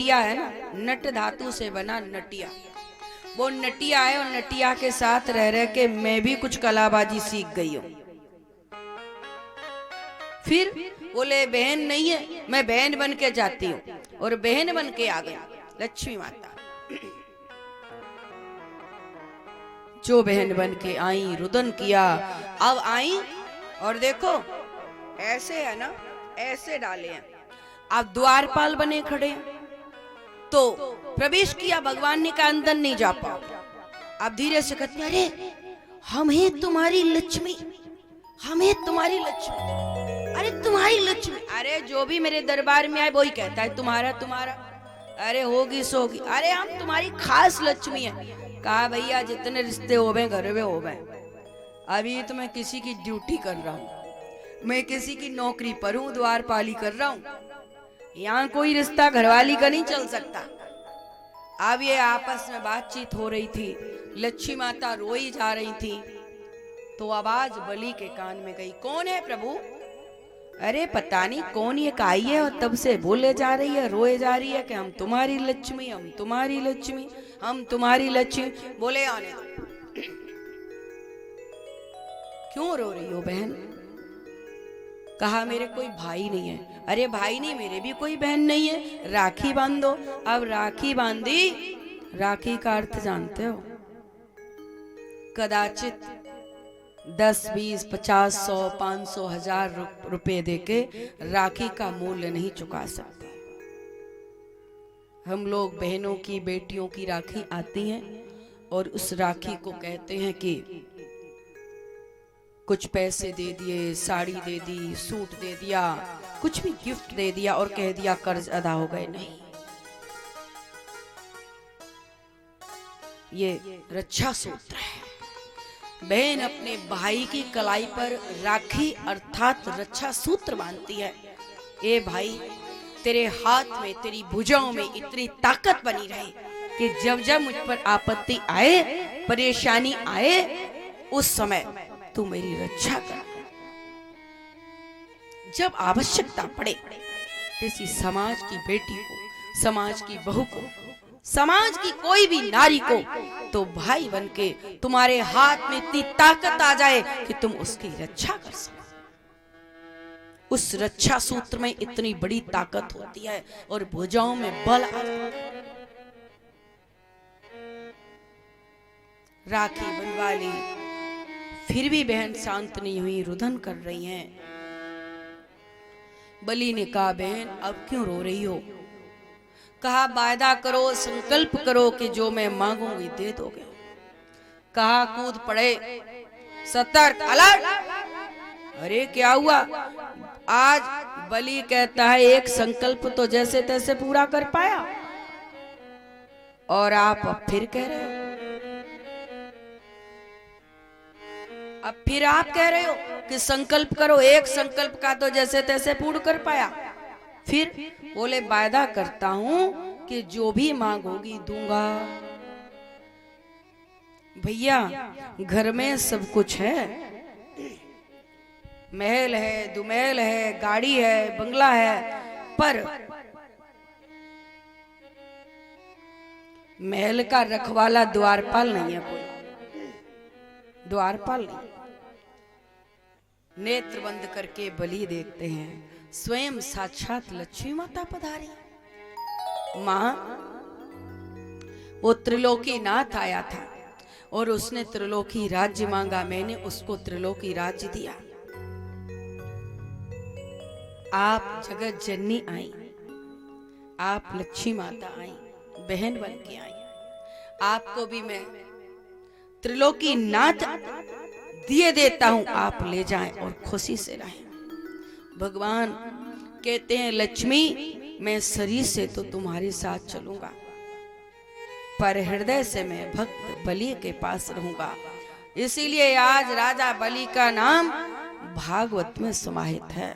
नटिया है ना, नट धातु से बना नटिया, वो नटिया है और नटिया के साथ रह रह के मैं भी कुछ कलाबाजी सीख गई हूं। फिर बोले बहन नहीं है, मैं बहन बन के जाती हूँ, और बहन बन के आ गई लक्ष्मी माता। जो बहन बन के आई, रुदन किया, अब आई और देखो ऐसे है ना, ऐसे डाले हैं, अब द्वारपाल बने खड़े हैं। तो प्रवेश किया, भगवान ने कहा अंदर नहीं जा पाओ। अब धीरे से कहते अरे हम ही तुम्हारी लक्ष्मी, हमें तुम्हारी लक्ष्मी, अरे तुम्हारी लक्ष्मी, अरे जो भी मेरे दरबार में आए वही कहता है तुम्हारा तुम्हारा, अरे होगी सोगी, अरे हम तुम्हारी खास लक्ष्मी है। कहा भैया जितने रिश्ते हो गए घर में हो गए, अभी तो मैं किसी की ड्यूटी कर रहा हूँ, मैं किसी की नौकरी पर हूँ, द्वारपाली कर रहा हूँ, यहाँ कोई रिश्ता घरवाली का नहीं चल सकता। अब ये आपस में बातचीत हो रही थी, लक्ष्मी माता रोई जा रही थी, तो आवाज बलि के कान में गई, कौन है प्रभु? अरे पता नहीं कौन ये काई है, और तब से बोले जा रही है, रोए जा रही है कि हम तुम्हारी लक्ष्मी, हम तुम्हारी लक्ष्मी, हम तुम्हारी लक्ष्मी। बोले आने दो। क्यों रो रही हो बहन? कहा मेरे कोई भाई नहीं है। अरे भाई नहीं, मेरे भी कोई बहन नहीं है, राखी बांधो। अब राखी बांधी, राखी का अर्थ जानते हो? कदाचित 10, 20, 50, 100, 500, 1000 रुपए देके राखी का मूल्य नहीं चुका सकते। हम लोग बहनों की, बेटियों की राखी आती हैं और उस राखी को कहते हैं कि कुछ पैसे दे दिए, साड़ी दे दी, सूट दे दिया, कुछ भी गिफ्ट दे दिया और कह दिया कर्ज अदा हो गए। नहीं, ये रक्षा सूत्र है। बहन अपने भाई की कलाई पर राखी अर्थात रक्षा सूत्र बांधती है। ए भाई, तेरे हाथ में, तेरी भुजाओं में इतनी ताकत बनी रहे कि जब जब मुझ पर आपत्ति आए, परेशानी आए, उस समय तू मेरी रक्षा कर। जब आवश्यकता पड़े किसी समाज की बेटी को, समाज की बहू को, समाज की कोई भी नारी को, तो भाई बनके तुम्हारे हाथ में इतनी ताकत आ जाए कि तुम उसकी रक्षा कर सको। उस रक्षा सूत्र में इतनी बड़ी ताकत होती है और भुजाओं में बल आ जाता है। राखी बनवा ली, फिर भी बहन शांत नहीं हुई, रुदन कर रही हैं। बलि ने कहा बहन अब क्यों रो रही हो? कहा वायदा करो, संकल्प करो कि जो मैं मांगूंगी दे दोगे। कहा कूद पड़े, सतर्क, अलर्ट। अरे क्या हुआ? आज बलि कहता है एक संकल्प तो जैसे तैसे पूरा कर पाया, और आप अब फिर कह रहे हो, अब फिर आप कह रहे हो कि संकल्प करो, एक संकल्प का तो जैसे तैसे पूर्ण कर पाया। फिर बोले वायदा करता हूं कि जो भी मांगोगी दूंगा। भैया घर में सब कुछ है, महल है, दुमहल है, गाड़ी है, बंगला है, पर महल का रखवाला द्वारपाल नहीं है, कोई द्वारपाल नहीं। नेत्र बंद करके बलि देखते हैं, स्वयं साक्षात लक्ष्मी माता पधारी। मां, वो त्रिलोकी नाथ आया था और उसने त्रिलोकी राज्य मांगा, मैंने उसको त्रिलोकी राज्य दिया। आप जगत जननी आई, आप लक्ष्मी माता आई, बहन बन के आई, आपको भी मैं त्रिलोकी नाथ दिए देता हूं, आप ले जाएं और खुशी से रहें। भगवान कहते हैं लक्ष्मी मैं शरीर से तो तुम्हारे साथ चलूंगा, पर हृदय से मैं भक्त बलि के पास रहूंगा। इसीलिए आज राजा बलि का नाम भागवत में समाहित है।